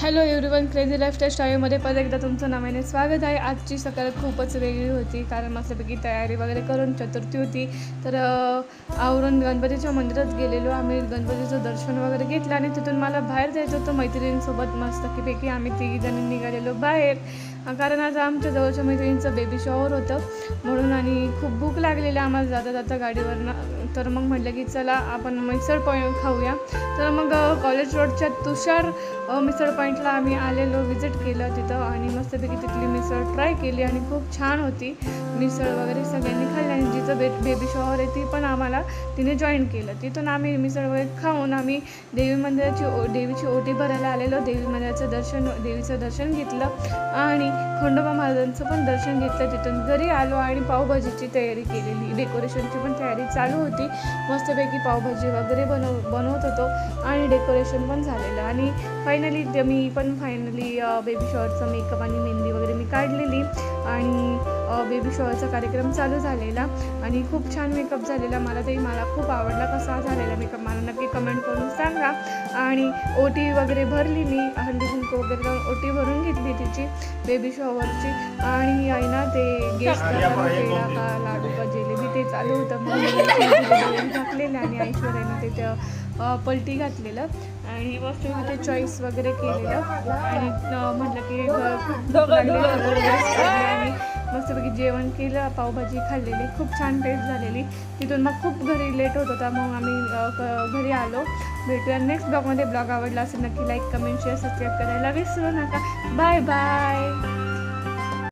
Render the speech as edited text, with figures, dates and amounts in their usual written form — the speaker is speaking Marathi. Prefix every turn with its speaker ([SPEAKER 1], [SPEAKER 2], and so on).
[SPEAKER 1] हॅलो एव्हरीवन, क्रेझी लाईफस्टाईल स्टाईलमध्ये परत एकदा तुमचं नव्याने स्वागत आहे. आजची सकाळ खूपच वेगळी होती कारण मस्तपैकी तयारी वगैरे करून चतुर्थी होती तर आवरून गणपतीच्या मंदिरात गेलेलो. आम्ही गणपतीचं दर्शन वगैरे घेतलं आणि तिथून मला बाहेर जायचं होतं मैत्रिणींसोबत. मस्तपैकी आम्ही तिघीजणी निघालेलो बाहेर कारण आज आमच्या जवळच्या मैत्रिणींचं बेबी शॉवर होतं म्हणून आणि खूप भूक लागलेली आम्हाला जाता जाता गाडीवरनं. तर मग म्हटलं की चला आपण मिसळ खाऊया. तर मग कॉलेज रोडच्या तुषार मिसळ पॉईंटला आम्ही आलेलो, विजिट केलं तिथं आणि मस्तपैकी तिथली मिसळ ट्राय केली आणि खूप छान होती मिसळ वगैरे. सगळ्यांनी खाल्ली आणि जिचं बेबी शॉवर आहे ती पण आम्हाला तिने जॉईन केलं. तिथून आम्ही मिसळ वगैरे खाऊन आम्ही देवीची ओटी भरायला आलेलो. देवी मंदिराचं देवीचं दर्शन घेतलं आणि खंडोबा महाराजांचं पण दर्शन घेतलं. तिथून घरी आलो आणि पावभाजीची तयारी केलेली, डेकोरेशनची पण तयारी चालू होती. मस्तपैकी पावभाजी वगैरे बनवत होतो आणि डेकोरेशन पण झालेलं आणि फायनली मी बेबी शॉवरचा मेकअप आणि मेहंदी वगैरे मी काढलेली आणि बेबी शॉवरचा कार्यक्रम चालू झालेला आणि खूप छान मेकअप झालेला. मला खूप आवडला कसा झालेला मेकअप, मला नक्की कमेंट करून सांगा. आणि ओटी वगैरे भरली, मी हळदी कुंकू वगैरे लावून ओटी भरून घेतली तिची बेबी शॉवरची. आणि आहे ना ते गेस्ट पेढा का लाडू का जिलेबी ते चालू होतं. मग टाकलेलं आणि ऐश्वर्याने ते पलटी घातलेलं आणि मस्त ते चॉईस वगैरे केलेलं आणि म्हटलं की भूक लागली आणि मस्तपैकी जेवण केलं. पावभाजी खाल्लेली, खूप छान टेस्ट झालेली. तिथून मग खूप घरी लेट होत होता, मग आम्ही घरी आलो. भेटूया नेक्स्ट ब्लॉगमध्ये. ब्लॉग आवडला असेल नक्की लाईक, कमेंट, शेअर, सबस्क्राईब करायला विसरू नका. Bye bye.